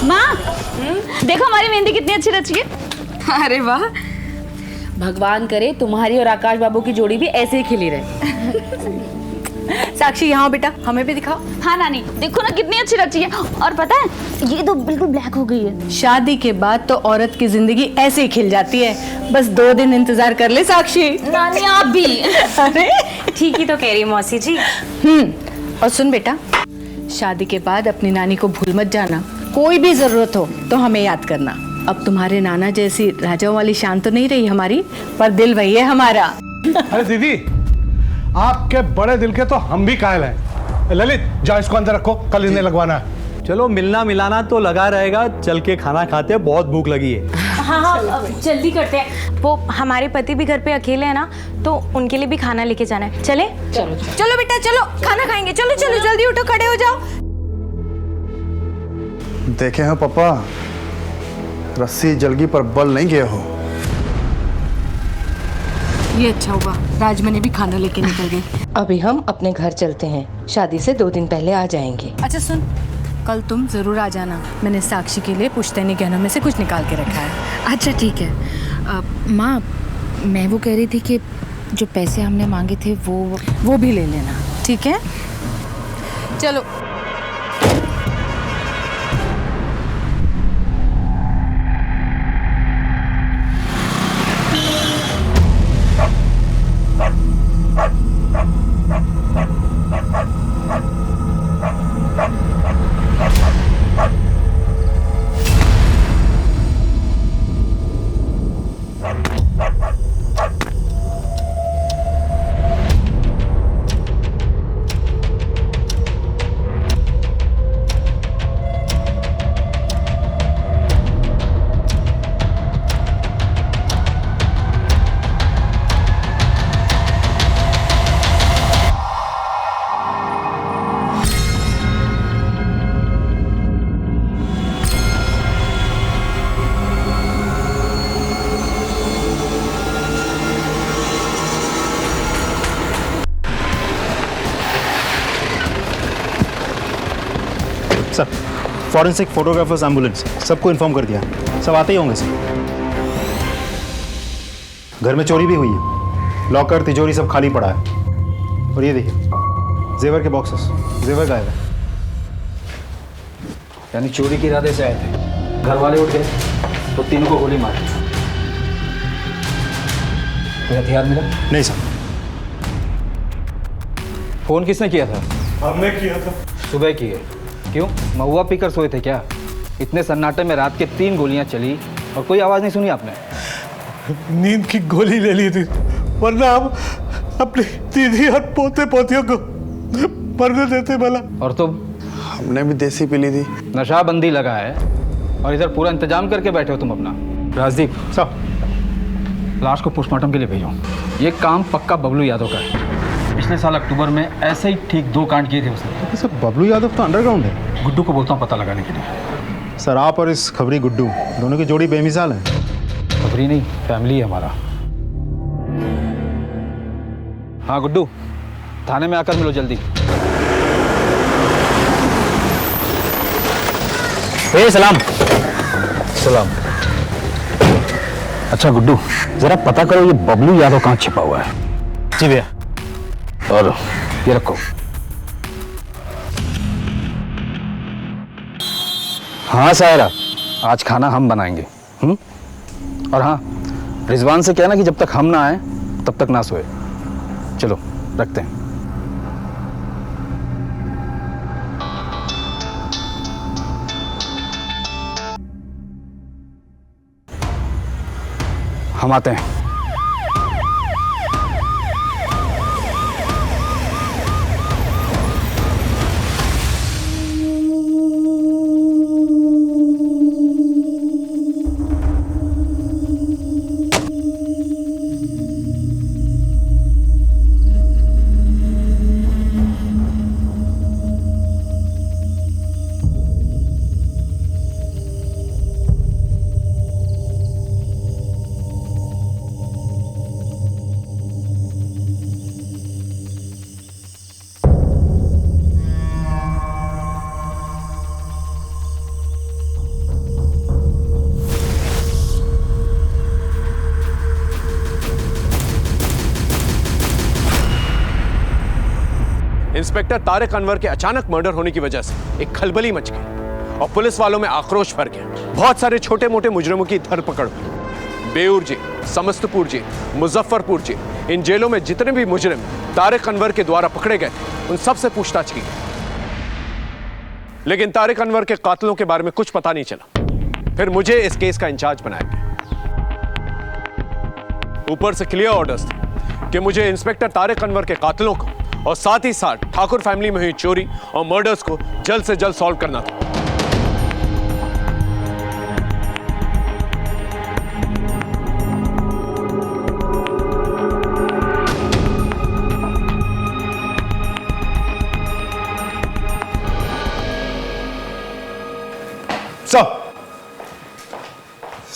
माँ देखो हमारी मेहंदी कितनी अच्छी रची है। अरे वाह, भगवान करे तुम्हारी और आकाश बाबू की जोड़ी भी ऐसे ही खिली रहे। साक्षी यहाँ बेटा, हमें भी दिखाओ। हाँ नानी देखो ना कितनी अच्छी रची है। और पता है ये तो बिल्कुल ब्लैक हो गई है। शादी के बाद तो औरत की जिंदगी ऐसे ही खिल जाती है। बस 2 दिन इंतजार कर ले साक्षी। नानी आप भी। अरे ठीक ही तो कह रही है मौसी जी। और सुन बेटा, शादी के बाद अपनी नानी को भूल मत जाना। कोई भी जरूरत हो तो हमें याद करना। अब तुम्हारे नाना जैसी राजाओं वाली शान तो नहीं रही हमारी, पर दिल वही है हमारा। अरे दीदी, आपके बड़े दिल के तो हम भी कायल हैं। ललित जाओ इसको अंदर रखो, कल इन्हें लगवाना है। चलो मिलना मिलाना तो लगा रहेगा, चल के खाना खाते हैं, बहुत भूख लगी है। हाँ, जल्दी करते हैं। वो हमारे पति भी घर पे अकेले हैं ना, तो उनके लिए भी खाना लेके जाना है। चले? चलो बेटा चलो, खाना खाएंगे। चलो चलो जल्दी उठो, खड़े हो जाओ। देखे हैं पापा, रस्सी जलगी पर बल नहीं गए हो। ये अच्छा हुआ राजमनी भी खाना लेके निकल गई। अभी हम अपने घर चलते हैं, शादी से 2 दिन पहले आ जाएंगे। अच्छा सुन, कल तुम जरूर आ जाना। मैंने साक्षी के लिए पुश्तैनी गहनों में से कुछ निकाल के रखा है। अच्छा ठीक है। माँ मैं वो कह रही थी कि जो पैसे हमने मांगे थे वो भी ले लेना, ठीक है? चलो। सर, फॉरेंसिक फोटोग्राफर्स एम्बुलेंस सबको इन्फॉर्म कर दिया। सब आते ही होंगे सर। घर में चोरी भी हुई है, लॉकर तिजोरी सब खाली पड़ा है। और ये देखिए जेवर के बॉक्सेस, जेवर गायब है। यानी चोरी के इरादे से आए थे, घर वाले उठ गए तो तीनों को गोली मारी। कोई हथियार मिला? नहीं सर। फोन किसने किया था? हमने किया था। सुबह किए। क्यों, महुआ पीकर सोए थे क्या? इतने सन्नाटे में रात के 3 गोलियां चली और कोई आवाज़ नहीं सुनी आपने? नींद की गोली ले ली थी, वरना हम अपनी दीदी और पोते पोतियों को मरने देते भला। और तुम? हमने भी देसी पी ली थी। नशाबंदी लगा है और इधर पूरा इंतजाम करके बैठे हो तुम अपना। राजदीप सर, लाश को पोस्टमार्टम के लिए भेजो। ये काम पक्का बबलू यादव का है। पिछले साल अक्टूबर में ऐसे ही ठीक 2 कांड किए थे उसने। सर बबलू यादव तो अंडरग्राउंड है। गुड्डू को बोलता हूँ पता लगाने के लिए। सर आप और इस खबरी गुड्डू दोनों की जोड़ी बेमिसाल है। खबरी नहीं, फैमिली है हमारा। हाँ गुड्डू, थाने में आकर मिलो जल्दी। सलाम। सलाम। अच्छा गुड्डू, जरा पता करो ये बबलू यादव कहाँ छिपा हुआ है। जी भैया। और ये रखो। हाँ सायरा, आज खाना हम बनाएंगे। और हाँ, रिजवान से कहना कि जब तक हम ना आए तब तक ना सोए। चलो रखते हैं। हम आते हैं। इंस्पेक्टर तारिक अनवर के अचानक मर्डर होने की वजह से एक खलबली मच गई और पुलिस वालों में आक्रोश भर गया। बहुत सारे छोटे मोटे मुजरिमों की धरपकड़ हुई। Beur jail, Samastpur jail, Muzaffarpur jail, इन जेलों में जितने भी मुजरिम तारिक अनवर के द्वारा पकड़े गए उन सब से पूछताछ की गई, लेकिन तारिक अनवर के कातिलों के बारे में कुछ पता नहीं चला। फिर मुझे इस केस का इंचार्ज बनाया गया। ऊपर से क्लियर ऑर्डर्स थे कि मुझे इंस्पेक्टर तारिक अनवर के कातिलों को और साथ ही साथ ठाकुर फैमिली में हुई चोरी और मर्डर्स को जल्द से जल्द सॉल्व करना था।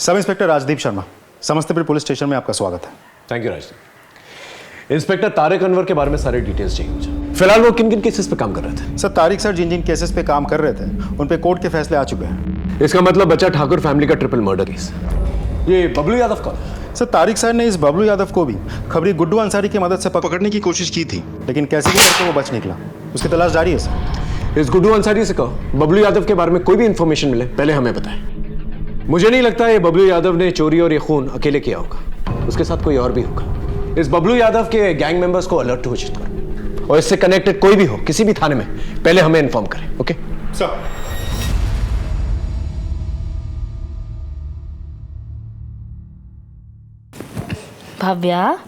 Sub inspector Rajdeep Sharma, Samastipur police station में आपका स्वागत है। Thank you Rajdeep. Inspector Tariq Anwar के बारे में सारे डिटेल्स चाहिए मुझे। फिलहाल वो किन किन केसेस पे काम कर रहे थे? सर, तारिक सर जिन जिन केसेस पे काम कर रहे थे उन पे कोर्ट के फैसले आ चुके हैं। इसका मतलब बचा ठाकुर फैमिली का ट्रिपल मर्डर केस। ये बबलू यादव कौन? सर, तारिक सर ने इस बबलू यादव को भी खबरी गुड्डू अंसारी की मदद से पकड़ने की कोशिश की थी, लेकिन कैसे भी करके वो बच निकला। उसकी तलाश जारी है सर। इस गुड्डू अंसारी से कहो बबलू यादव के बारे में कोई भी इंफॉर्मेशन मिले पहले हमें बताएं। मुझे नहीं लगता ये बबलू यादव ने चोरी और ये खून अकेले किया होगा, उसके साथ कोई और भी होगा। इस बबलू यादव के गैंग मेंबर्स को अलर्ट घोषित करो और इससे कनेक्टेड कोई भी हो किसी भी थाने में पहले हमें इन्फॉर्म करें। Okay sir. भव्या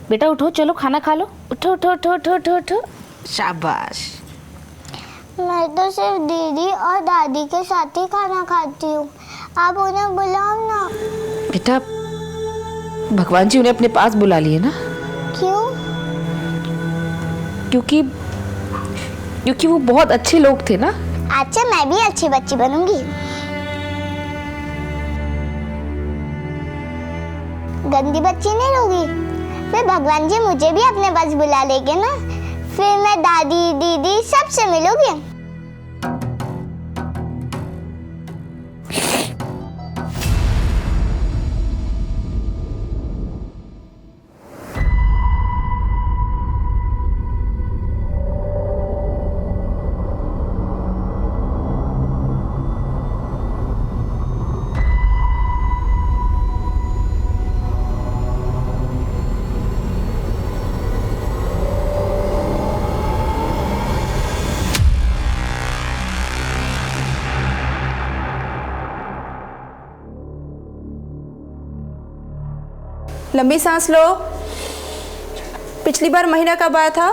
बेटा उठो, चलो खाना खा लो। उठो उठो उठो उठो उठो उठो। शाबाश। मैं तो सिर्फ दीदी और दादी के साथ ही खाना खाती हूँ, आप उन्हें बुलाओ ना। बेटा भगवान जी उन्हें अपने पास बुला लिए ना। क्यों? क्योंकि वो बहुत अच्छे लोग थे ना। अच्छा, मैं भी अच्छी बच्ची बनूंगी। गंदी बच्ची नहीं होगी। फिर भगवान जी मुझे भी अपने पास बुला लेंगे ना, फिर मैं दादी दीदी सबसे मिलूंगी। लंबी सांस लो। पिछली बार महीना कब आया था?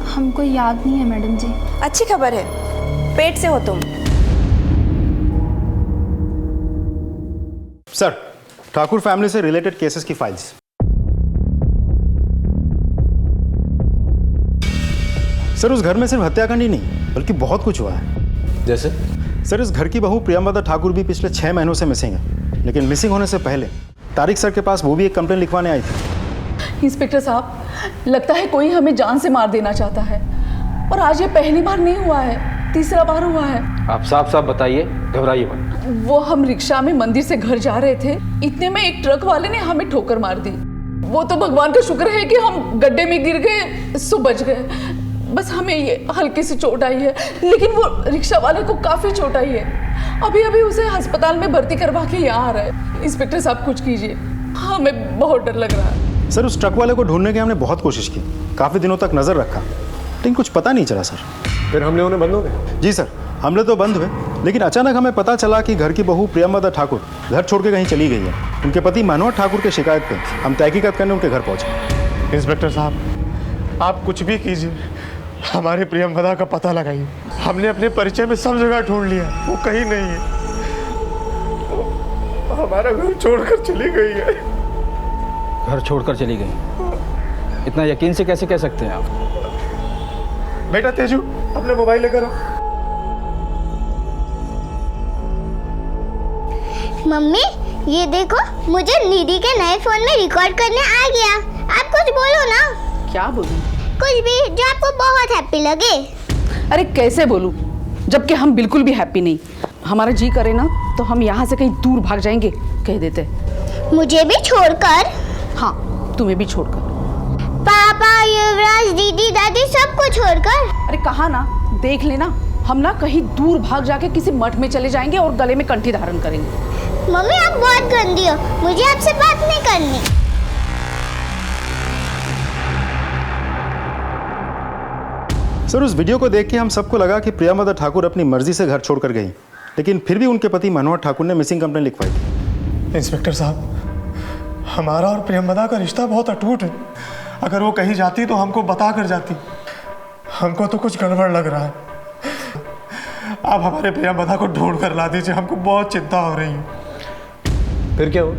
हमको याद नहीं है मैडम जी। अच्छी खबर है, पेट से हो तुम। सर, ठाकुर फैमिली से रिलेटेड केसेस की फाइल्स। सर, उस घर में सिर्फ हत्याकांड ही नहीं बल्कि बहुत कुछ हुआ है। जैसे? सर, इस घर की बहू प्रियंवदा ठाकुर भी पिछले 6 महीनों से मिसिंग है, लेकिन मिसिंग होने से पहले तारिक सर के पास वो भी एक कंप्लेन लिखवाने आई थी। इंस्पेक्टर साहब, लगता है कोई हमें जान से मार देना चाहता है, और आज ये पहली बार नहीं हुआ है, तीसरा बार हुआ है। आप साफ साफ बताइए, घबराइए मत। वो हम रिक्शा में मंदिर से घर जा रहे थे, इतने में एक ट्रक वाले ने हमें ठोकर मार दी। वो तो भगवान का शुक्र है कि हम गड्ढे में गिर गए, सो बच गए। बस हमें ये हल्की सी चोट आई है, लेकिन वो रिक्शा वाले को काफी चोट आई है। अभी अभी उसे अस्पताल में भर्ती करवा के यहाँ आ रहा है। इंस्पेक्टर साहब कुछ कीजिए, हमें बहुत डर लग रहा है। सर, उस ट्रक वाले को ढूंढने की हमने बहुत कोशिश की, काफी दिनों तक नजर रखा, लेकिन कुछ पता नहीं चला। सर, फिर हमले होने बंद हो गए? जी सर, हमले तो बंद हुए, लेकिन अचानक हमें पता चला कि घर की बहू प्रियंवदा ठाकुर घर छोड़ के कहीं चली गई है। उनके पति मनोहर ठाकुर की शिकायत पे हम तहकीकात करने उनके घर पहुंचे। इंस्पेक्टर साहब, आप कुछ भी कीजिए, हमारे प्रियंवदा का पता लगाइए। हमने अपने परिचय में सब जगह ढूंढ लिया, वो कहीं नहीं है। हमारा घर छोड़कर चली गई है। घर छोड़कर चली गई? इतना यकीन से कैसे कह सकते हैं आप? बेटा तेजू, अपने मोबाइल लेकर आओ। मम्मी, ये देखो, मुझे निधि के नए फोन में रिकॉर्ड करने आ गया। आप कुछ बोलो ना। क्या बोलूं? कुछ भी जो आपको बहुत हैप्पी लगे। अरे कैसे बोलूं, जबकि हम बिल्कुल भी हैप्पी नहीं। हमारा जी करे ना तो हम यहाँ से कहीं दूर भाग जाएंगे, कह देते। मुझे भी छोड़कर? हाँ, तुम्हें भी छोड़कर। पापा पापा, युवराज, दीदी, दादी सबको छोड़कर। अरे कहा ना, देख लेना, हम ना कहीं दूर भाग जाके किसी मठ में चले जाएंगे और गले में कंठी धारण करेंगे। मम्मी आप बहुत गंदी हो, मुझे आपसे बात नहीं करनी। सर, उस वीडियो को देख के हम सबको लगा कि प्रियमदा ठाकुर अपनी मर्जी से घर छोड़कर गई, लेकिन फिर भी उनके पति मनोहर ठाकुर ने मिसिंग कंप्लेंट लिखवाई थी। इंस्पेक्टर साहब, हमारा और प्रियमदा का रिश्ता बहुत अटूट है। अगर वो कहीं जाती तो हमको बता कर जाती। हमको तो कुछ गड़बड़ लग रहा है। आप हमारे प्रियमदा को ढूंढ कर ला दीजिए, हमको बहुत चिंता हो रही है। फिर क्या हुआ?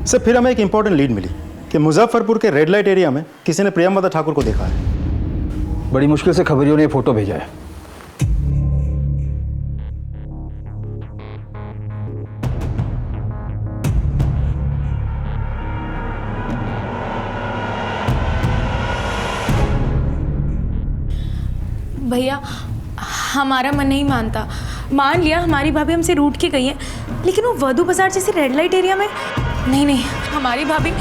सर, फिर हमें एक इंपॉर्टेंट लीड मिली कि मुजफ्फरपुर के रेड लाइट एरिया में किसी ने प्रियमदा ठाकुर को देखा है। बड़ी मुश्किल से खबरियों ने फोटो भेजा है। भैया, हमारा मन नहीं मानता। मान लिया हमारी भाभी हमसे रूठ के गई है, लेकिन वो वधू बाजार जैसे रेड लाइट एरिया में नहीं, हमारी भाभी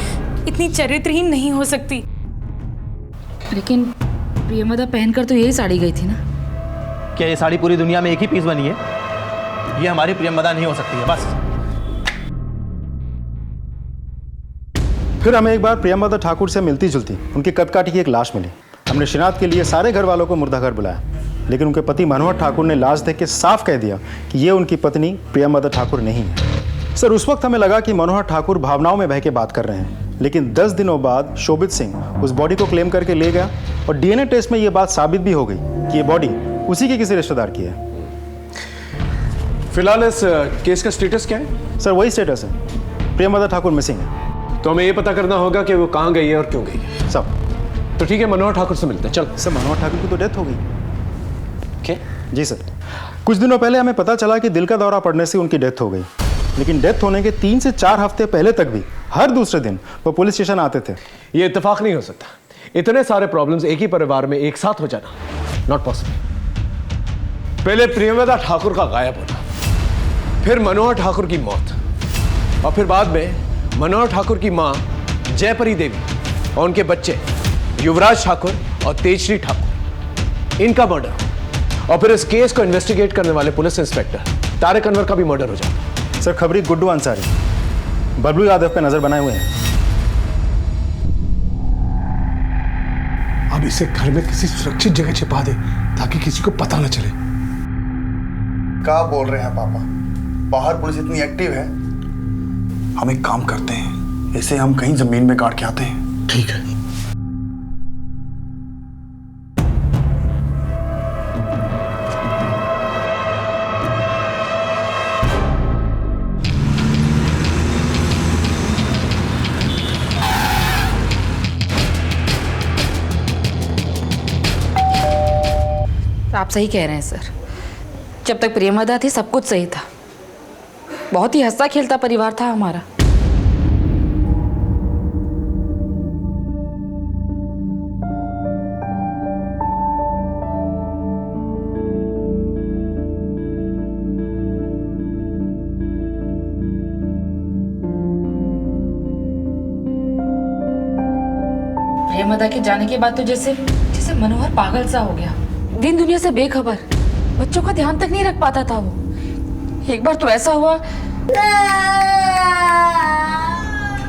इतनी चरित्रहीन नहीं हो सकती। लेकिन प्रियमदा पहनकर तो यही साड़ी गई थी ना। क्या ये साड़ी पूरी दुनिया में एक ही पीस बनी है? ये हमारी प्रियमदा नहीं हो सकती है, बस। फिर हमें एक बार प्रियमदा ठाकुर से मिलती जुलती उनकी कदकाठी की एक लाश मिली। हमने शिनाख्त के लिए सारे घर वालों को मुर्दाघर बुलाया, लेकिन उनके पति मनोहर ठाकुर ने लाश देख के साफ कह दिया कि ये उनकी पत्नी प्रियमदा ठाकुर नहीं है। सर, उस वक्त हमें लगा कि मनोहर ठाकुर भावनाओं में बह के बात कर रहे हैं, लेकिन 10 दिनों बाद शोभित सिंह उस बॉडी को क्लेम करके ले गया और डीएनए टेस्ट में ये बात साबित भी हो गई कि ये बॉडी उसी के किसी रिश्तेदार की है। फिलहाल इस केस का स्टेटस क्या है? सर, वही स्टेटस है, प्रियमदा ठाकुर मिसिंग है। तो हमें ये पता करना होगा कि वो कहाँ गई है और क्यों गई है। सब तो ठीक है, मनोहर ठाकुर से मिलते हैं। चल। सर, मनोहर ठाकुर की तो डेथ हो गई। क्या? जी सर, कुछ दिनों पहले हमें पता चला कि दिल का दौरा पड़ने से उनकी डेथ हो गई, लेकिन डेथ होने के 3 से 4 हफ्ते पहले तक भी हर दूसरे दिन वो पुलिस स्टेशन आते थे। ये इत्तेफाक नहीं हो सकता। इतने सारे प्रॉब्लम्स एक ही परिवार में एक साथ हो जाना नॉट पॉसिबल। पहले प्रियमदा ठाकुर का गायब होना, फिर मनोहर ठाकुर की मौत, और फिर बाद में मनोहर ठाकुर की मां जयपरी देवी और उनके बच्चे युवराज ठाकुर और तेजश्री ठाकुर, इनका मर्डर, और फिर इस केस को इन्वेस्टिगेट करने वाले पुलिस इंस्पेक्टर तारिक अनवर का भी मर्डर हो जाता। सर, खबरी गुड्डू अंसारी बबलू यादव पे नजर बनाए हुए हैं। अब इसे घर में किसी सुरक्षित जगह छिपा दे ताकि किसी को पता न चले। क्या बोल रहे हैं पापा? बाहर पुलिस इतनी एक्टिव है। हम एक काम करते हैं, इसे हम कहीं जमीन में गाड़ के आते हैं। ठीक है। आप सही कह रहे हैं सर। जब तक प्रियमदा थी सब कुछ सही था। बहुत ही हंसता खेलता परिवार था हमारा। प्रियमदा के जाने के बाद तो जैसे मनोहर पागल सा हो गया, दिन दुनिया से बेखबर, बच्चों का ध्यान तक नहीं रख पाता था वो। एक बार तो ऐसा हुआ।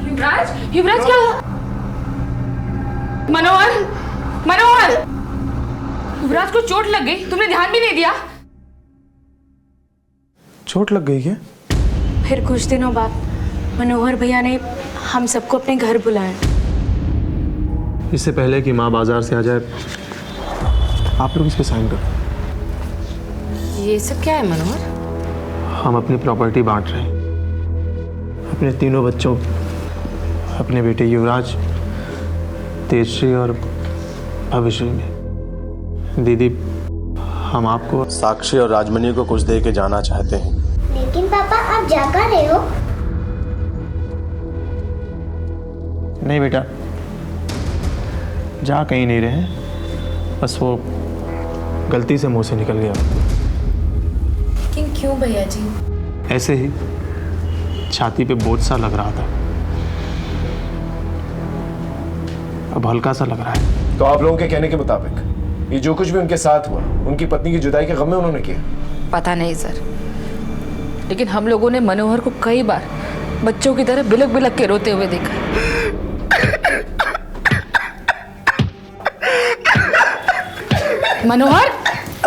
युवराज क्या हुआ? मनोहर युवराज को चोट लग गई, तुमने ध्यान भी नहीं दिया। चोट लग गई है? फिर कुछ दिनों बाद मनोहर भैया ने हम सबको अपने घर बुलाया। इससे पहले कि माँ बाजार से आ जाए, आप लोग इस पे साइन करो। ये सब क्या है मनोहर? हम अपनी प्रॉपर्टी बांट रहे हैं अपने तीनों बच्चों, अपने बेटे युवराज, तेजश्री और भविष्य में। दीदी, हम आपको साक्षी और राजमणि को कुछ दे के जाना चाहते हैं। लेकिन पापा आप जा कर रहे हो? नहीं बेटा, जा कहीं नहीं रहे, बस वो गलती से मुंह से निकल गया। लेकिन क्यों भैया जी? ऐसे ही छाती पे बोझ सा लग रहा था, अब हल्का सा लग रहा है। तो आप लोगों के कहने के मुताबिक ये जो कुछ भी उनके साथ हुआ उनकी पत्नी की जुदाई के गम में उन्होंने किया? पता नहीं सर, लेकिन हम लोगों ने मनोहर को कई बार बच्चों की तरह बिलक बिलक के रोते हुए देखा। मनोहर,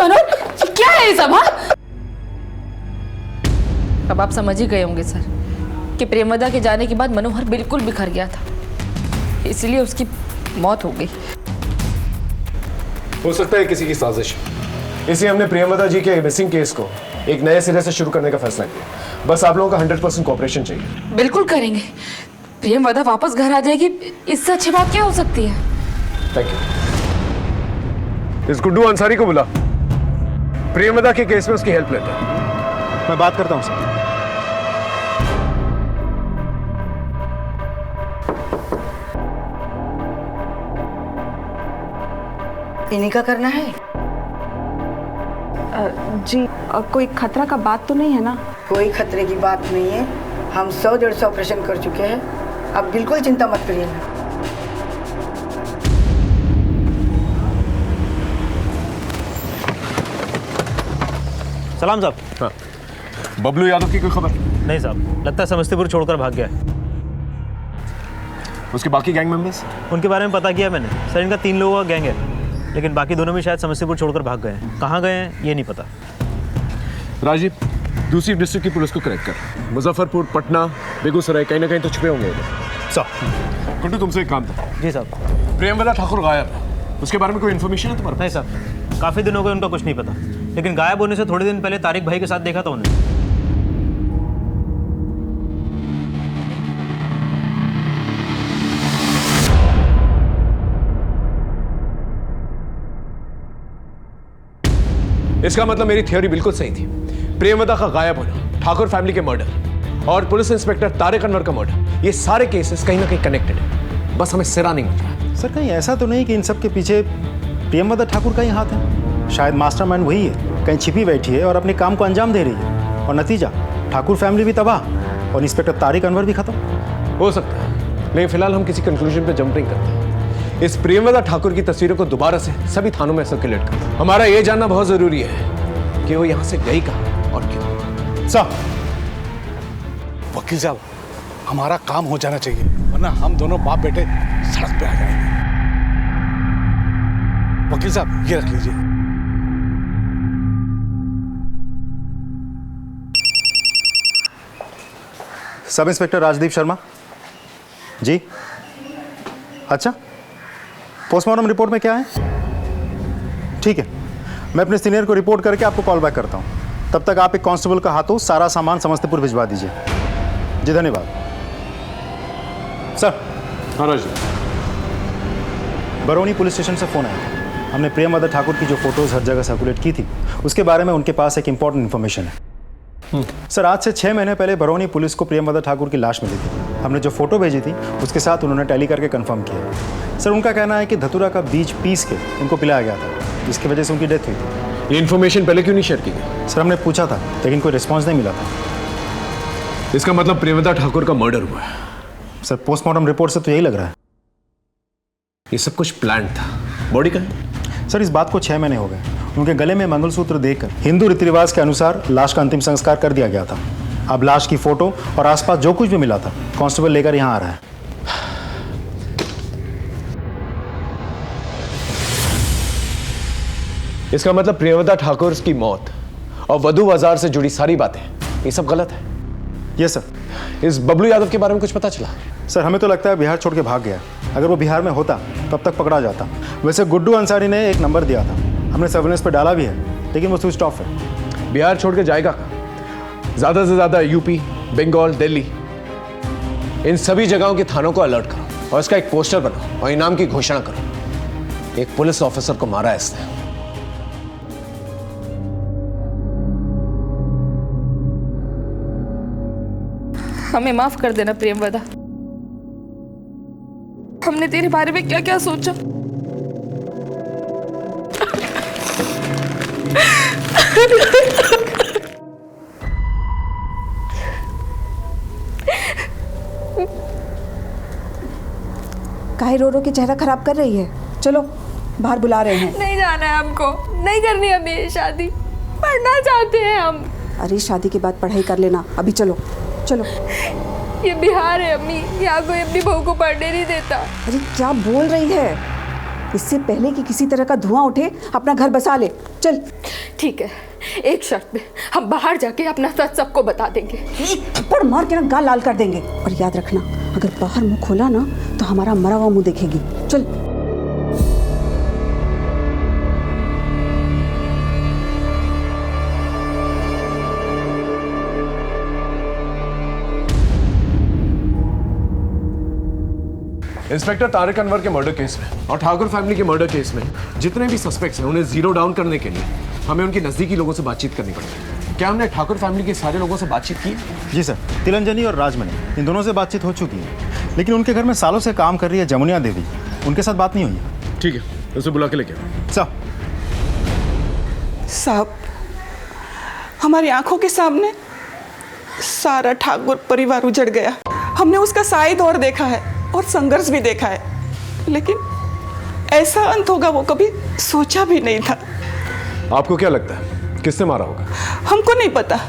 मनोहर क्या है ये सब? हाँ, अब आप समझ ही गए होंगे सर कि प्रेमदा के जाने के बाद मनोहर बिल्कुल बिखर गया था, इसलिए उसकी मौत हो गई। हो सकता है किसी की साजिश, इसलिए हमने प्रेमदा जी के मिसिंग केस को एक नए सिरे से शुरू करने का फैसला किया। बस आप लोगों का 100% कोऑपरेशन चाहिए। बिल्कुल करेंगे। प्रेमदा वापस घर आ जाएगी, इससे अच्छी बात क्या हो सकती है? Thank you. इस गुड्डू अंसारी को बुला, प्रेमदा के केस में उसकी हेल्प लेते हैं। मैं बात करता हूं सर। इन्हीं का करना है? जी, कोई खतरा का बात तो नहीं है ना? कोई खतरे की बात नहीं है। हम 100-150 ऑपरेशन कर चुके हैं, अब बिल्कुल चिंता मत करिए। सलाम साहब। हाँ। बबलू यादव की कोई खबर? नहीं साहब, लगता है समस्तीपुर छोड़कर भाग गया है। उसके बाकी गैंग मेंबर्स? उनके बारे में पता किया मैंने सर, इनका 3 लोगों का गैंग है, लेकिन बाकी दोनों भी शायद समस्तीपुर छोड़कर भाग गए हैं। कहाँ गए हैं ये नहीं पता। राजीव, दूसरी डिस्ट्रिक्ट की पुलिस को करेक्ट कर। मुजफ्फरपुर, पटना, बेगूसराय, कहीं ना कहीं तो छुपे होंगे साहब। गुड्डू, तुमसे एक काम था। जी साहब। प्रेमदा ठाकुर गायब है, उसके बारे में कोई इन्फॉर्मेशन है तुम्हारे? नहीं साहब, काफ़ी दिन हो गए, उनका कुछ नहीं पता, लेकिन गायब होने से थोड़े दिन पहले तारिक भाई के साथ देखा था उन्हें। इसका मतलब मेरी थ्योरी बिल्कुल सही थी। प्रेमदा का गायब होना, ठाकुर फैमिली के मर्डर और पुलिस इंस्पेक्टर तारिक अनवर का मर्डर, ये सारे केसेस कहीं ना कहीं कनेक्टेड है। बस हमें सिरा नहीं मिल रहा। सर कहीं ऐसा तो नहीं कि इन सब के पीछे प्रेमदा ठाकुर का ही हाथ है? शायद मास्टरमाइंड वही है, कहीं छिपी बैठी है और अपने काम को अंजाम दे रही है, और नतीजा ठाकुर फैमिली भी तबाह और इंस्पेक्टर तारिक अनवर भी खत्म। हो सकता है, लेकिन फिलहाल हम किसी कंक्लूजन पे जंप नहीं करते। इस प्रेमदा ठाकुर की तस्वीरों को दोबारा से सभी थानों में सर्कुलेट कर। हमारा ये जानना बहुत जरूरी है कि वो यहां से गई कहां और क्यों। साहब, वकील साहब, हमारा काम हो जाना चाहिए, वरना हम दोनों बाप बेटे सड़क पे आ जाएंगे। वकील साहब, ये रख लीजिए। Sub inspector Rajdeep Sharma ji. अच्छा, पोस्टमार्टम रिपोर्ट में क्या है? ठीक है, मैं अपने सीनियर को रिपोर्ट करके आपको कॉल बैक करता हूं। तब तक आप एक कांस्टेबल का हाथों सारा सामान समस्तीपुर भिजवा दीजिए। जी धन्यवाद सर। हाँ राजीव। बरौनी पुलिस स्टेशन से फ़ोन आया। हमने प्रेमदा ठाकुर की जो फोटोज़ हर जगह सर्कुलेट की थी, उसके बारे में उनके पास एक इंपॉर्टेंट इन्फॉर्मेशन है। सर, आज से 6 महीने पहले बरौनी पुलिस को प्रेमदा ठाकुर की लाश मिली थी। हमने जो फोटो भेजी थी उसके साथ उन्होंने टैली करके कंफर्म किया। सर, उनका कहना है कि धतूरा का बीज पीस के उनको पिलाया गया था, जिसकी वजह से उनकी डेथ हुई थी। ये इन्फॉर्मेशन पहले क्यों नहीं शेयर की गई? सर, हमने पूछा था लेकिन कोई रिस्पॉन्स नहीं मिला था। इसका मतलब प्रेमदा ठाकुर का मर्डर हुआ है? सर, पोस्टमार्टम रिपोर्ट से तो यही लग रहा है। ये सब कुछ प्लान था। बॉडी का? सर, इस बात को 6 महीने हो गए। उनके गले में मंगलसूत्र देकर हिंदू रीति रिवाज के अनुसार लाश का अंतिम संस्कार कर दिया गया था। अब लाश की फोटो और आसपास जो कुछ भी मिला था कांस्टेबल लेकर यहाँ आ रहा है। इसका मतलब प्रेमदा ठाकुर की मौत और वधू बाजार से जुड़ी सारी बातें, ये सब गलत है। Yes sir. इस बबलू यादव के बारे में कुछ पता चला? सर, हमें तो लगता है बिहार छोड़ के भाग गया। अगर वो बिहार में होता तब तक पकड़ा जाता। वैसे गुड्डू अंसारी ने एक नंबर दिया था, हमने सर्वेलेंस पे डाला भी है, लेकिन वो स्विच ऑफ है। बिहार छोड़ के जाएगा कहाँ? ज़्यादा से ज़्यादा यूपी, बंगाल, दिल्ली, इन सभी जगहों के थानों को अलर्ट करो और इसका एक पोस्टर बनाओ और इनाम की घोषणा करो। एक पुलिस ऑफिसर को मारा है इसने। हमें माफ कर देना प्रेमदा। हमने तेरे बारे में क्या क्या सोचा। काहे रो रो के चेहरा खराब कर रही है? चलो बाहर बुला रहे हैं। नहीं जाना है हमको, नहीं करनी हमें ये शादी, पढ़ना चाहते हैं हम। अरे शादी के बाद पढ़ाई कर लेना, अभी चलो चलो। ये बिहार है अम्मी, यहाँ कोई अपनी बहू को पढ़ने नहीं देता। अरे क्या बोल रही है? इससे पहले कि किसी तरह का धुआं उठे अपना घर बसा ले, चल। ठीक है, एक शर्त पे, हम बाहर जाके अपना सच सबको बता देंगे। थप्पड़ मार के ना गाल लाल कर देंगे। और याद रखना, अगर बाहर मुंह खोला ना तो हमारा मरा हुआ मुंह देखेगी। चल। इंस्पेक्टर तारिक अनवर के मर्डर केस में और ठाकुर फैमिली के मर्डर केस में जितने भी सस्पेक्ट्स हैं उन्हें जीरो डाउन करने के लिए हमें उनके नजदीकी लोगों से बातचीत करनी पड़ेगी। क्या हमने ठाकुर फैमिली के सारे लोगों से बातचीत की? जी सर, तिलंजनी और राजमणि इन दोनों से बातचीत हो चुकी है, लेकिन उनके घर में सालों से काम कर रही है जमुनिया देवी, उनके साथ बात नहीं हुई है। ठीक है, उसे बुला के लेके आओ। साहब, हमारी आंखों के सामने सारा ठाकुर परिवार उजड़ गया। हमने उसका साई दौर देखा है और संघर्ष भी देखा है, लेकिन ऐसा अंत होगा वो कभी सोचा भी नहीं था। आपको क्या लगता है किसने मारा होगा? हमको नहीं पता,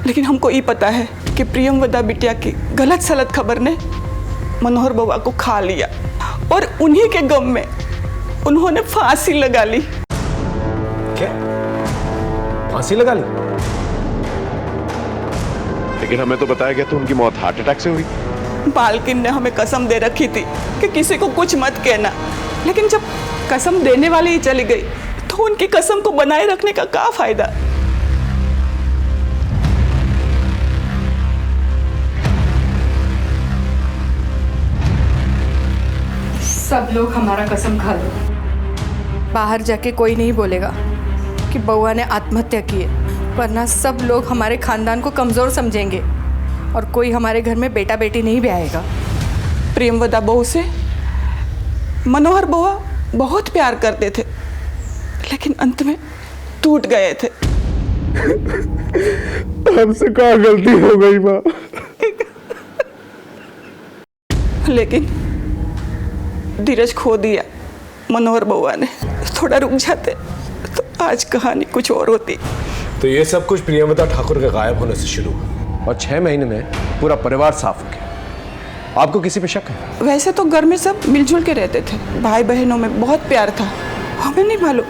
लेकिन हमको ये पता है कि प्रियमवदा बिटिया की गलत सलत खबर ने मनोहर बउआ को खा लिया और उन्हीं के गम में उन्होंने फांसी लगा ली। क्या? फांसी लगा ली? लेकिन हमें तो बताया गया था उनकी मौत हार्ट अटैक से हुई। मालकिन ने हमें कसम दे रखी थी कि किसी को कुछ मत कहना, लेकिन जब कसम देने वाली ही चली गई तो उनकी कसम को बनाए रखने का क्या फायदा? सब लोग हमारा कसम खा लो, बाहर जाके कोई नहीं बोलेगा कि बउआ ने आत्महत्या की है, वरना सब लोग हमारे खानदान को कमज़ोर समझेंगे और कोई हमारे घर में बेटा बेटी नहीं भी आएगा। प्रेमवदा बहू से मनोहर बउआ बहुत प्यार करते थे, लेकिन अंत में टूट गए थे। हमसे क्या गलती हो गई माँ? लेकिन धीरज खो दिया मनोहर बउआ ने। थोड़ा रुक जाते तो आज कहानी कुछ और होती। तो ये सब कुछ प्रियमवदा ठाकुर के गायब होने से शुरू हुआ और 6 महीने में पूरा परिवार साफ हो गया। आपको किसी पे शक है? वैसे तो घर में सब मिलजुल के रहते थे, भाई बहनों में बहुत प्यार था। हमें नहीं मालूम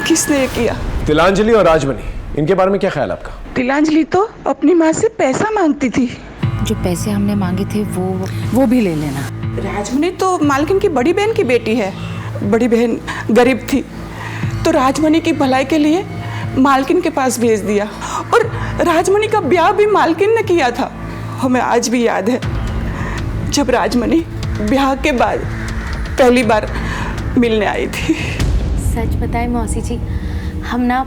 किसने ये किया। तिलांजलि और राजमणि, इनके बारे में क्या ख्याल आपका? तिलांजलि तो अपनी माँ से पैसा मांगती थी। जो पैसे हमने मांगे थे वो भी ले लेना। राजमणि तो मालकिन की बड़ी बहन की बेटी है। बड़ी बहन गरीब थी तो राजमणि की भलाई के लिए मालकिन के पास भेज दिया, और राजमणि का ब्याह भी मालकिन ने किया था। हमें आज भी याद है जब राजमणि ब्याह के बाद पहली बार मिलने आई थी। सच बताएं मौसी जी, हम ना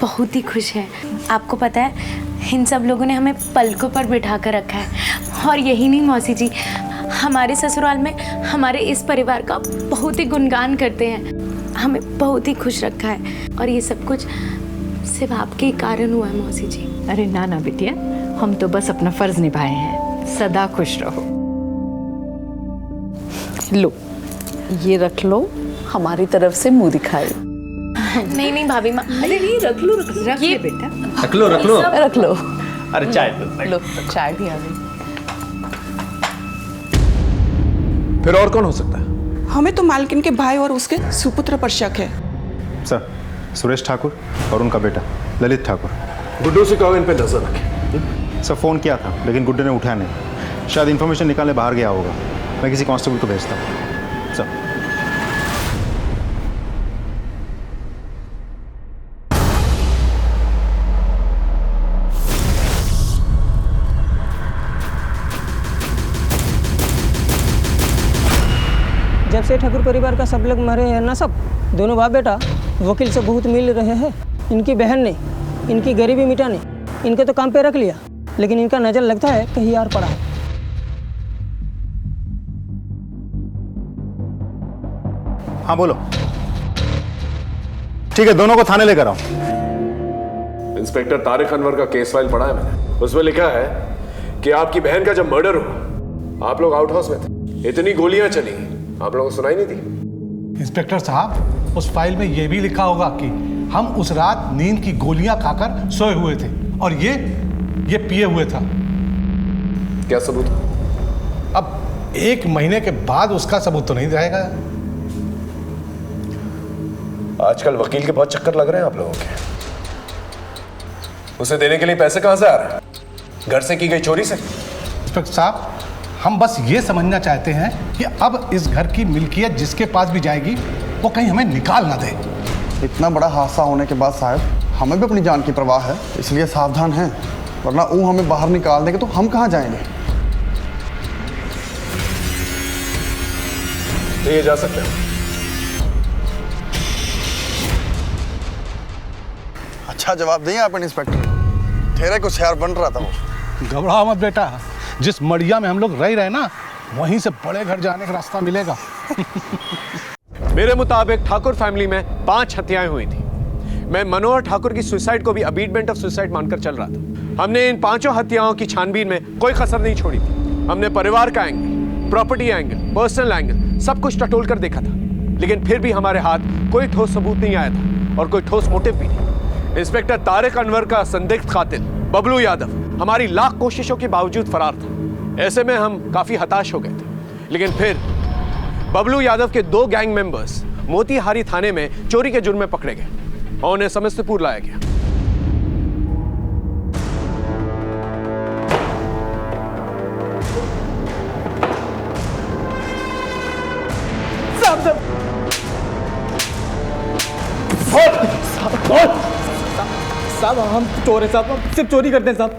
बहुत ही खुश हैं। आपको पता है इन सब लोगों ने हमें पलकों पर बिठा कर रखा है। और यही नहीं मौसी जी, हमारे ससुराल में हमारे इस परिवार का बहुत ही गुणगान करते हैं। हमें बहुत ही खुश रखा है और ये सब कुछ सिर्फ आपके ही कारण हुआ है मौसी जी। अरे ना ना बिटिया, हम तो बस अपना फर्ज निभाए हैं। सदा खुश रहो। लो, ये रख लो, हमारी तरफ से मुंह दिखाए। नहीं नहीं भाभी माँ, अरे नहीं, रख लो रख ले बेटा, रख लो रख लो। अरे चाय दो। लो, चाय भी आ गई। फिर और कौन हो सकता है? हमें तो मालकिन के भाई और उसके सुपुत्र पर शक है। सर, सुरेश ठाकुर और उनका बेटा ललित ठाकुर। गुड्डू से कहो इन पे नजर रखें। सर, फ़ोन किया था लेकिन गुड्डू ने उठाया नहीं, शायद इन्फॉर्मेशन निकालने बाहर गया होगा। मैं किसी कांस्टेबल को भेजता हूँ। सर, जब से ठाकुर परिवार का सब लोग मरे हैं ना, सब दोनों बाप बेटा वकील से बहुत मिल रहे हैं। इनकी बहन ने इनकी गरीबी मिटाने इनके तो काम पे रख लिया, लेकिन इनका नज़र लगता है कहीं और पड़ा है। हाँ बोलो। ठीक है, दोनों को थाने लेकर आओ। इंस्पेक्टर तारिक अनवर का केस फाइल पढ़ा है मैंने। उसमें लिखा है कि आपकी बहन का जब मर्डर हुआ आप लोग आउट हाउस में थे। इतनी गोलियां चली आप लोगों को सुनाई नहीं दी? इंस्पेक्टर साहब, उस फाइल में यह भी लिखा होगा कि हम उस रात नींद की गोलियां खाकर सोए हुए थे और ये पिए हुए था। क्या सबूत? अब 1 महीने के बाद उसका सबूत तो नहीं रहेगा। आजकल वकील के बहुत चक्कर लग रहे हैं आप लोगों के। उसे देने के लिए पैसे कहां से आ रहे हैं? घर से की गई चोरी से? इंस्पेक्टर साहब, हम बस ये समझना चाहते हैं कि अब इस घर की मिल्कियत जिसके पास भी जाएगी वो कहीं हमें निकाल ना दे। इतना बड़ा हादसा होने के बाद साहब, हमें भी अपनी जान की परवाह है, इसलिए सावधान हैं, वरना वो हमें बाहर निकाल देंगे तो हम कहाँ जाएंगे। तो ये जा सकते हैं। अच्छा जवाब दिए आप इंस्पेक्टर, ठहरे कुछ यार बन रहा था वो। घबराओ मत बेटा, जिस मड़िया में हम लोग रह रहे ना, वहीं से बड़े घर जाने का रास्ता मिलेगा। मेरे मुताबिक ठाकुर फैमिली में 5 हत्याएं हुई थी। मैं मनोहर ठाकुर की सुसाइड को भी अबीटमेंट ऑफ सुसाइड मानकर चल रहा था। हमने इन 5 हत्याओं की छानबीन में कोई कसर नहीं छोड़ी थी। हमने परिवार का angle, property angle, personal angle सब कुछ टटोल कर देखा था, लेकिन फिर भी हमारे हाथ कोई ठोस सबूत नहीं आया था और कोई ठोस मोटिव भी नहीं। इंस्पेक्टर तारिक अनवर का संदिग्ध कातिल बबलू यादव हमारी लाख कोशिशों के बावजूद फरार था। ऐसे में हम काफी हताश हो गए थे, लेकिन फिर बबलू यादव के 2 गैंग मेंबर्स मोतीहारी थाने में चोरी के जुर्म में पकड़े गए और उन्हें समस्तीपुर लाया गया। साहब हम चोर हैं साहब, हम सिर्फ चोरी करते हैं साहब,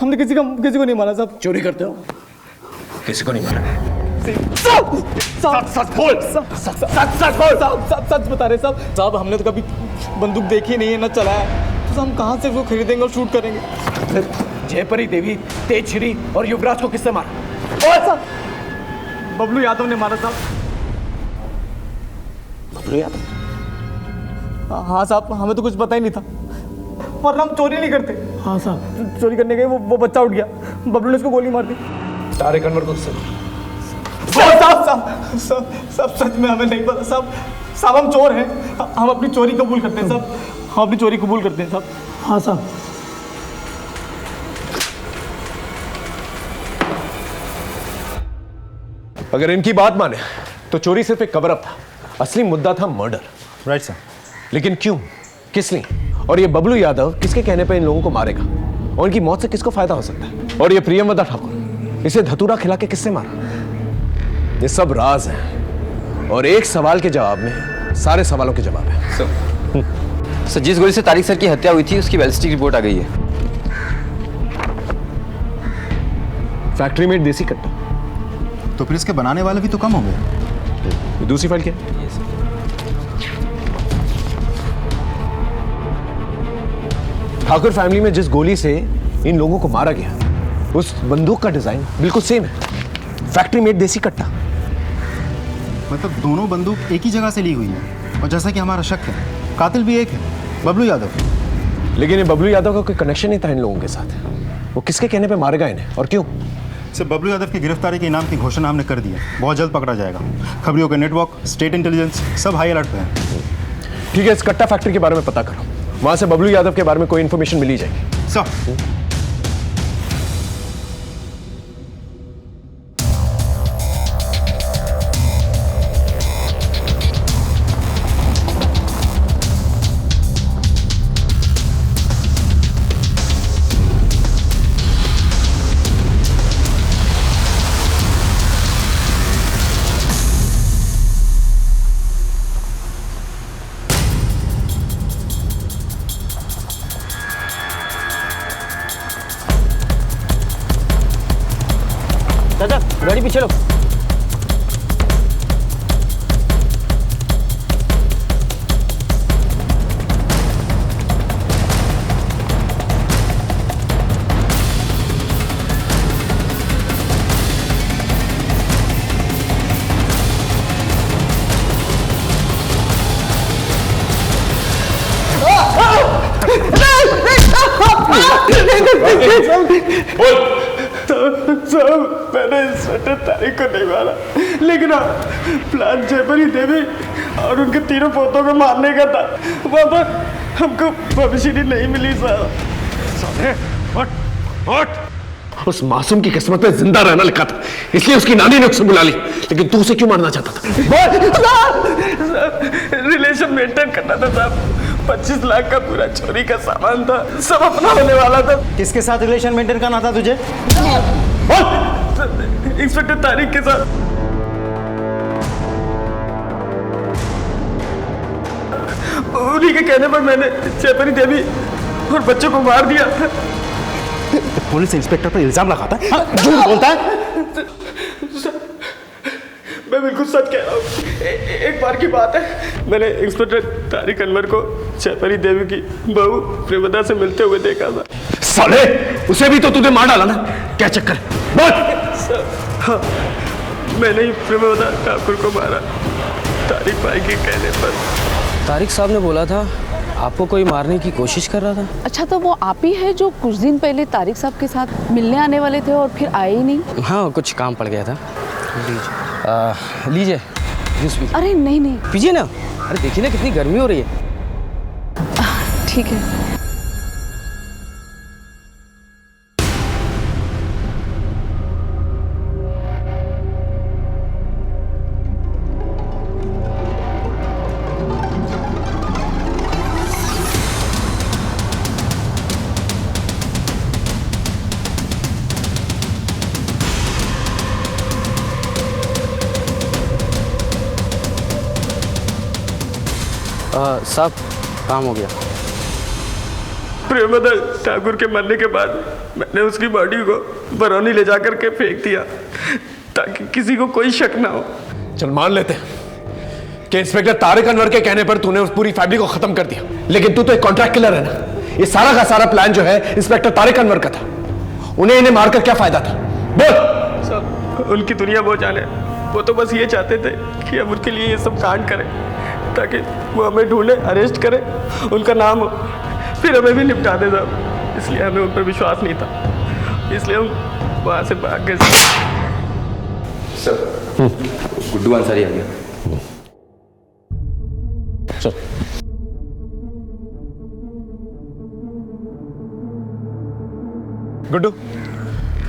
हमने किसी को नहीं मारा साहब। चोरी करते हो? किसी को नहीं मारा? सच बोल, सच बता रहे साहब, हमने तो कभी बंदूक देखी नहीं है, ना चलाया, तो हम कहाँ से वो खरीदेंगे और शूट करेंगे? जयपरी देवी, तेज श्री और युवराज को किसने मारा? और साहब बबलू यादव ने मारा साहब। बबलू यादव? हाँ साहब, हमें तो कुछ पता ही नहीं था, और हम चोरी नहीं करते। हाँ साहब, चोरी करने गए, वो बच्चा उठ गया, बबलू ने उसको गोली मार दी। तारिक अनवर को साहब सच में हमें नहीं पता साहब, हम चोर हैं, हम अपनी चोरी कबूल करते हैं साहब, हम अपनी चोरी कबूल करते हैं साहब। हाँ साहब। अगर इनकी बात माने तो चोरी सिर्फ एक कवर अप था, असली मुद्दा था मर्डर। Right sir. लेकिन क्यों, किस लिए, और ये बबलू यादव किसके कहने पर इन लोगों को मारेगा, और इनकी मौत से किसको फायदा हो सकता है, और ये प्रियमवदा ठाकुर, इसे धतूरा खिला के किससे मारा? ये सब राज हैं, और एक सवाल के जवाब में सारे सवालों के जवाब है। सर जिस गोली से तारिक सर की हत्या हुई थी उसकी बैलिस्टिक रिपोर्ट आ गई है। फैक्ट्री मेड देसी कट्टा। तो फिर इसके बनाने वाले भी तो कम हो गए। दूसरी फाइल क्या? ठाकुर फैमिली में जिस गोली से इन लोगों को मारा गया, उस बंदूक का डिजाइन बिल्कुल सेम है, फैक्ट्री मेड देसी कट्टा। मतलब दोनों बंदूक एक ही जगह से ली हुई है, और जैसा कि हमारा शक है, कातिल भी एक है, बबलू यादव। लेकिन ये बबलू यादव का कोई कनेक्शन नहीं था इन लोगों के साथ। वो किसके कहने पे मारेगा इन्हें, और क्यों? सिर्फ बबलू यादव की गिरफ्तारी के इनाम की घोषणा हमने कर दी है, बहुत जल्द पकड़ा जाएगा। खबरियों का नेटवर्क, स्टेट इंटेलिजेंस सब हाई अलर्ट पे हैं। ठीक है, इस कट्टा फैक्ट्री के बारे में पता करो, वहां से बबलू यादव के बारे में कोई इंफॉर्मेशन मिली जाएगी। सर। चाचा गाड़ी पीछे लो। बोल। साहब मैंने इंस्पेक्टर तारिक को नहीं मारा, लेकिन प्लान जयपरी देवी और उनके तीनों पोतों को मारने का था। वहाँ पर हमको भविष्य नहीं मिली साहब। उस मासूम की किस्मत में जिंदा रहना लिखा था, इसलिए उसकी नानी ने उसे बुला ली। लेकिन तू उसे क्यों मारना चाहता था? रिलेशन मेंटेन करना था साहब। 25 लाख का पूरा चोरी का सामान था, सब अपना होने वाला था। किसके साथ रिलेशन मेंटेन करना था तुझे? इंस्पेक्टर तारिक के साथ। उन्हीं के कहने पर मैंने जयपरी देवी और बच्चों को मार दिया। पुलिस इंस्पेक्टर पर इल्जाम लगाता है, झूठ बोलता है। मैं बिल्कुल सच कह रहा हूँ। एक बार की बात है, मैंने इंस्पेक्टर तारिक अनवर को जयपरी देवी की बहू प्रेमदा से मिलते हुए देखा था। साले, उसे भी तो तूने मार डाला ना, क्या चक्कर है? बोल। हाँ, मैंने ही प्रेमदा ठाकुर को मारा, तारिक भाई के कहने पर। तारिक साहब ने बोला था आपको कोई मारने की कोशिश कर रहा था। अच्छा, तो वो आप ही है जो कुछ दिन पहले तारिक साहब के साथ मिलने आने वाले थे और फिर आए ही नहीं? हाँ, कुछ काम पड़ गया था। लीजिए जूस पी। अरे नहीं नहीं, पीजिए ना। अरे देखिए ना कितनी गर्मी हो रही है। ठीक है। साहब, काम हो गया। प्रेमदा ठाकुर के मरने के बाद मैंने उसकी बॉडी को बरौनी ले जाकर के फेंक दिया ताकि किसी को कोई शक ना हो। चल मान लेते हैं कि इंस्पेक्टर तारिक अनवर के कहने पर तूने उस पूरी फैमिली को खत्म कर दिया, लेकिन तू तो एक कॉन्ट्रैक्ट किलर है ना। ये सारा का सारा प्लान जो है इंस्पेक्टर तारिक अनवर का था। उन्हें इन्हें मारकर क्या फायदा था? बोल। सब उनकी दुनिया वो जाने, वो तो बस ये चाहते थे कि हम उनके लिए ये सब कांड करें ताकि वो हमें ढूंढे, अरेस्ट करे, उनका नाम हो, फिर हमें भी निपटा दे साहब। इसलिए हमें उन पर विश्वास नहीं था, इसलिए हम वहाँ से भाग गए। सर, गुड्डू अंसारी आ गया। चल। गुड्डू,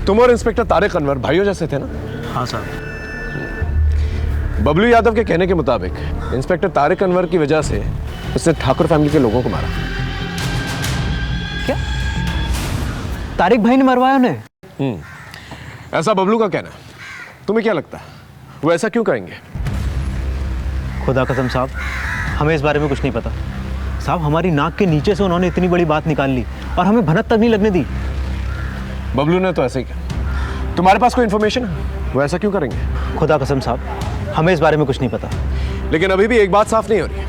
तुम और इंस्पेक्टर तारिक अनवर भाइयों जैसे थे ना? हाँ साहब। बबलू यादव के कहने के मुताबिक इंस्पेक्टर तारिक अनवर की वजह से उसने ठाकुर फैमिली के लोगों को मारा। क्या? तारिक भाई ने मरवाया उन्हें? ऐसा बबलू का कहना है। तुम्हें क्या लगता है वो ऐसा क्यों करेंगे? खुदा कसम साहब, हमें इस बारे में कुछ नहीं पता साहब। हमारी नाक के नीचे से उन्होंने इतनी बड़ी बात निकाल ली और हमें भनक तक नहीं लगने दी। बबलू ने तो ऐसे ही किया। तुम्हारे पास कोई इंफॉर्मेशन है वो ऐसा क्यों करेंगे? खुदा कसम साहब, हमें इस बारे में कुछ नहीं पता। लेकिन अभी भी एक बात साफ नहीं हो रही है,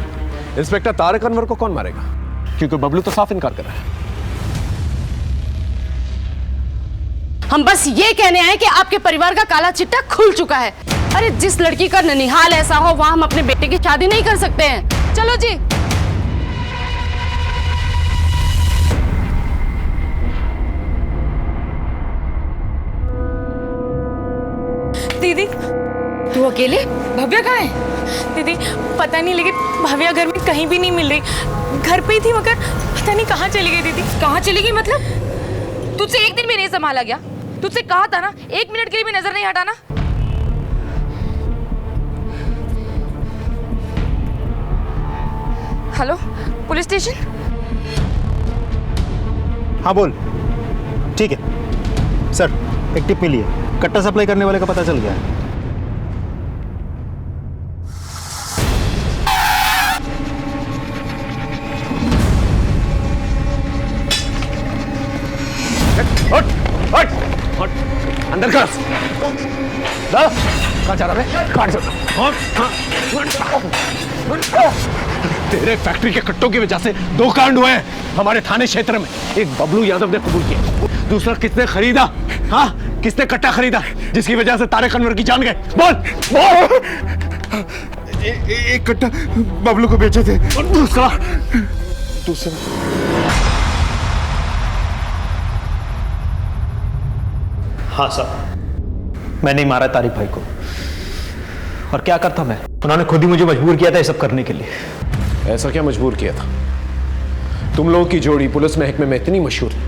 इंस्पेक्टर तारिक अनवर को कौन मारेगा? क्योंकि बबलू तो साफ इनकार कर रहा है। हम बस ये कहने आए कि आपके परिवार का काला चिट्टा खुल चुका है। अरे जिस लड़की का ननिहाल ऐसा हो वहां हम अपने बेटे की शादी नहीं कर सकते हैं। चलो जी। दीदी, तू अकेले? भव्या कहाँ है? दीदी पता नहीं, लेकिन भव्या घर में कहीं भी नहीं मिल रही। घर पे ही थी मगर पता नहीं कहाँ चली गई। दीदी कहाँ चली गई मतलब? तुझसे एक दिन भी नहीं संभाला गया? तुझसे कहा था ना 1 मिनट के लिए भी नजर नहीं हटाना। Hello, police station? हाँ बोल। ठीक है सर, एक टिप मिली है, कट्टा सप्लाई करने वाले का पता चल गया है। हट, हट, हट, अंदर कर। कहाँ जा रहा है? काट सकता। तेरे फैक्ट्री के कट्टों की वजह से 2 कांड हुए हैं हमारे थाने क्षेत्र में। एक बबलू यादव ने कबूल किया, दूसरा किसने खरीदा? हाँ, किसने कट्टा खरीदा जिसकी वजह से तारिक अनवर की जान गए? बोल, बोल। एक कट्टा बबलू को बेचे थे और दूसरा हाँ साहब, मैंने ही मारा तारिक भाई को। और क्या करता मैं, उन्होंने खुद ही मुझे मजबूर किया था ये सब करने के लिए। ऐसा क्या मजबूर किया था? तुम लोगों की जोड़ी पुलिस महकमे में इतनी मशहूर है,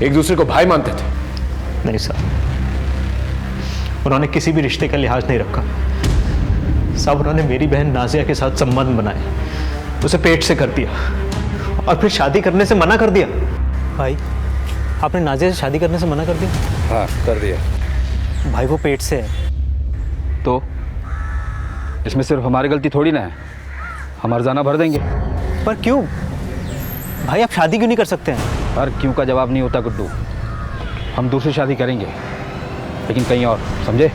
एक दूसरे को भाई मानते थे? नहीं साहब, उन्होंने किसी भी रिश्ते का लिहाज नहीं रखा साहब। उन्होंने मेरी बहन नाजिया के साथ संबंध बनाए, उसे पेट से कर दिया और फिर शादी करने से मना कर दिया। भाई, आपने नाजिया से शादी करने से मना कर दिया? हाँ, कर दिया। भाई वो पेट से है। तो इसमें सिर्फ हमारी गलती थोड़ी ना है, हम अर्जाना भर देंगे। पर क्यों भाई, आप शादी क्यों नहीं कर सकते हैं? हर क्यों का जवाब नहीं होता गुड्डू। हम दूसरी शादी करेंगे, लेकिन कहीं और, समझे?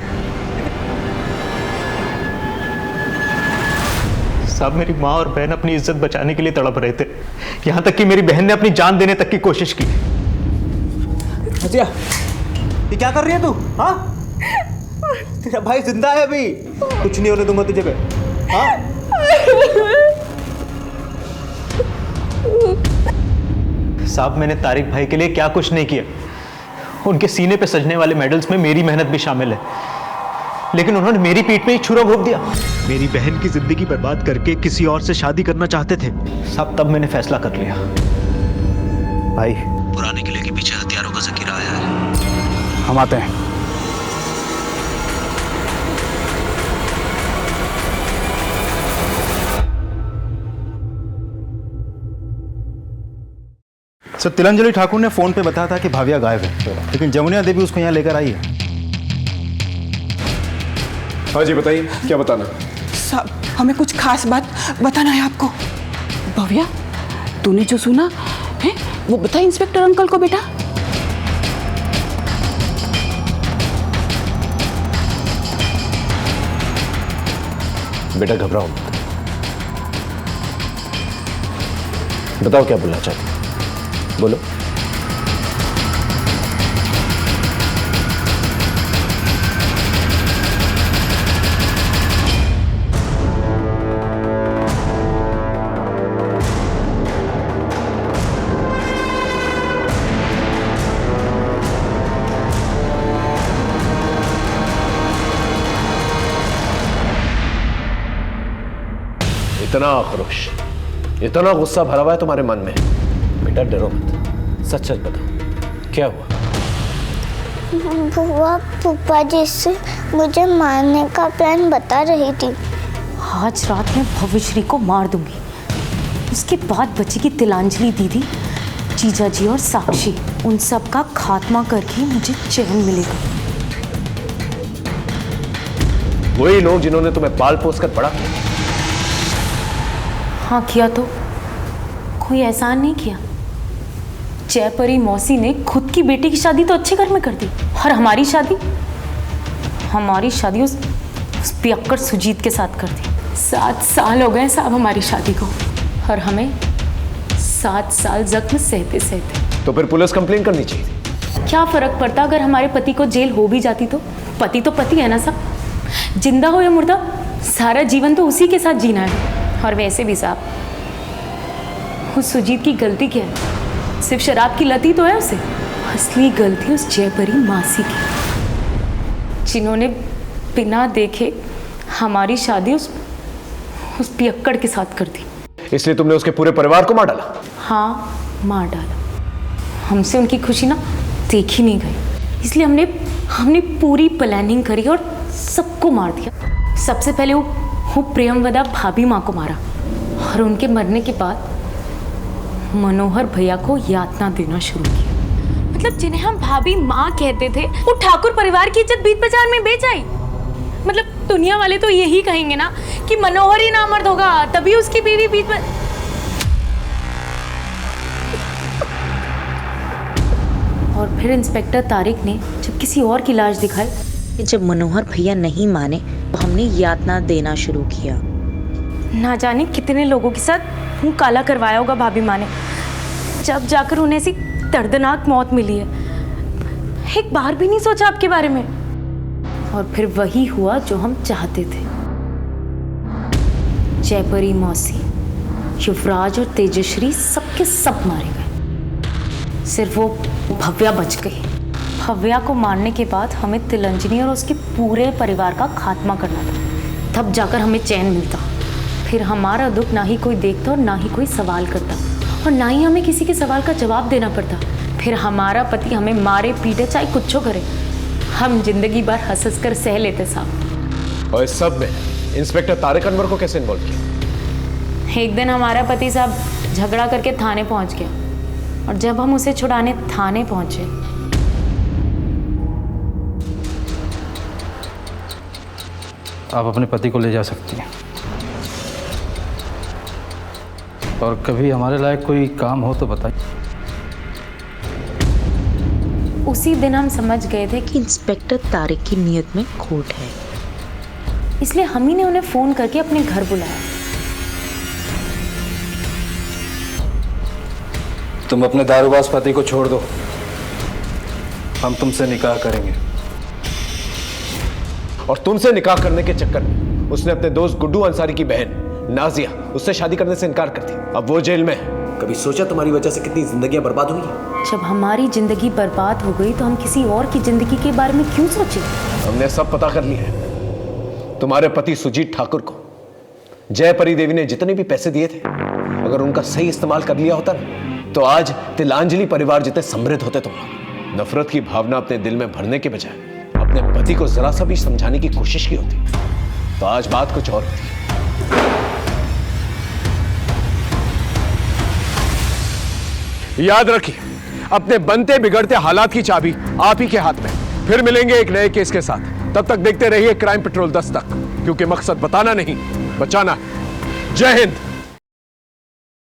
साहब, मेरी माँ और बहन अपनी इज्जत बचाने के लिए तड़प रहे थे, यहाँ तक कि मेरी बहन ने अपनी जान देने तक की कोशिश की। नाजिया, ये क्या कर रही है तू? हाँ, तेरा भाई जिंदा है अभी, कुछ नहीं होने दूंगा तुझे पे। हाँ? साहब, मैंने तारिक भाई के लिए क्या कुछ नहीं किया। उनके सीने पे सजने वाले मेडल्स में मेरी मेहनत भी शामिल है, लेकिन उन्होंने मेरी पीठ पे ही छुरा घोंप दिया। मेरी बहन की जिंदगी बर्बाद करके किसी और से शादी करना चाहते थे साहब। तब मैंने फैसला कर लिया। भाई, पुराने किले के पीछे हथियारों का जखीरा आया है, हम आते हैं। सर, तिलंजलि ठाकुर ने फोन पे बताया था कि भाविया गायब है, लेकिन जमुनिया देवी उसको यहाँ लेकर आई है। हाँ जी, बताइए, क्या बताना? साहब, हमें कुछ खास बात बताना है आपको। भव्या, तूने जो सुना है वो बता इंस्पेक्टर अंकल को बेटा। बेटा घबराओ मत, बताओ क्या बोलना चाहती, बोलो। इतना आक्रोश, इतना गुस्सा भरा हुआ है तुम्हारे मन में। बेटा डरो मत, सच सच बताओ, क्या हुआ? बुआ फूफा जी से मुझे मारने का प्लान बता रही थी। आज रात में भविश्री को मार दूंगी, उसके बाद बचेगी तिलांजलि दीदी, जीजा जी और साक्षी। उन सब का खात्मा करके मुझे चैन मिलेगा। वही लोग जिन्होंने तुम्हें पाल पोस कर बड़ा किया। हाँ किया, तो कोई एहसान नहीं किया। जयपरी मौसी ने खुद की बेटी की शादी तो अच्छे घर में कर दी, और हमारी शादी उस पियक्कड़ सुजीत के साथ कर दी। 7 साल हो गए साहब हमारी शादी को, और हमें 7 साल जख्म सहते सहते। तो फिर पुलिस कंप्लेन करनी चाहिए। क्या फर्क पड़ता अगर हमारे पति को जेल हो भी जाती तो? पति तो पति है ना साहब, जिंदा हो या मुर्दा, सारा जीवन तो उसी के साथ जीना है। और वैसे भी साहब, उस सुजीत की गलती क्या है? सिर्फ शराब की लत ही तो है उसे। असली गलती उस जयपरी मासी की, जिन्होंने बिना देखे हमारी शादी उस पियक्कड़ के साथ कर दी। इसलिए तुमने उसके पूरे परिवार को मार डाला? हाँ, मार डाला। हमसे उनकी खुशी ना देखी नहीं गई, इसलिए हमने पूरी प्लानिंग करी और सबको मार दिया। सबसे पहले वो प्रियमवदा भाभी माँ को मारा, और उनके मरने के बाद मनोहर भैया को यातना देना शुरू किया। मतलब जिन्हें हम भाभी माँ कहते थे, वो ठाकुर परिवार की इज्जत बीच बाजार में बेच आई। मतलब दुनिया वाले तो यही कहेंगे ना कि मनोहर ही नामर्द होगा, तभी उसकी बीवी बीच में। और फिर इंस्पेक्टर तारिक ने जब किसी और की लाश दिखाई, जब मनोहर भैया नहीं माने तो हमने यातना देना शुरू किया। ना जाने कितने लोगों के साथ मुंह काला करवाया होगा भाभी माँ ने, जब जाकर उन्हें ऐसी दर्दनाक मौत मिली है। एक बार भी नहीं सोचा आपके बारे में। और फिर वही हुआ जो हम चाहते थे। जयपरी मौसी, युवराज और तेजश्री सबके सब मारे गए। सिर्फ वो भव्या बच गई। हव्या को मारने के बाद हमें तिलंजनी और उसके पूरे परिवार का खात्मा करना था, तब जाकर हमें चैन मिलता। फिर हमारा दुख ना ही कोई देखता और ना ही कोई सवाल करता, और ना ही हमें किसी के सवाल का जवाब देना पड़ता। फिर हमारा पति हमें मारे पीटे चाहे कुछ करे, हम जिंदगी भर हंस हंस कर सह लेते साहब। और इस सब में इंस्पेक्टर तारिक अनवर को कैसे इन्वॉल्व किया? एक दिन हमारा पति साहब झगड़ा करके थाने पहुंच गया, और जब हम उसे छुड़ाने थाने पहुंचे, आप अपने पति को ले जा सकती हैं, और कभी हमारे लायक कोई काम हो तो बताइए। उसी दिन हम समझ गए थे कि इंस्पेक्टर तारिक की नीयत में खोट है, इसलिए हम ही ने उन्हें फोन करके अपने घर बुलाया। तुम अपने दारूबाज पति को छोड़ दो, हम तुमसे निकाह करेंगे। और तुमसे निकाह करने के चक्कर में उसने अपने दोस्त गुड्डू अंसारी की बहन नाजिया उससे शादी करने से इनकार कर दी। अब वो जेल में है। कभी सोचा तुम्हारी वजह से कितनी जिंदगियां बर्बाद हुई? जब हमारी जिंदगी बर्बाद हो गई तो हम किसी और की जिंदगी के बारे में क्यों सोचें? हमने सब पता कर लिया है। तुम्हारे पति सुजीत ठाकुर को जयपरी देवी ने जितने भी पैसे दिए थे, अगर उनका सही इस्तेमाल कर लिया होता ना, तो आज तिलांजलि परिवार जितने समृद्ध होते तुम लोग। नफरत की भावना अपने दिल में भरने के बजाय अपने पति को जरा सा भी समझाने की कोशिश की होती, तो आज बात कुछ और होती। याद रखिए, अपने बनते बिगड़ते हालात की चाबी आप ही के हाथ में। फिर मिलेंगे एक नए केस के साथ। तब तक देखते रहिए क्राइम पेट्रोल 10 तक, क्योंकि मकसद बताना नहीं, बचाना है। जय हिंद।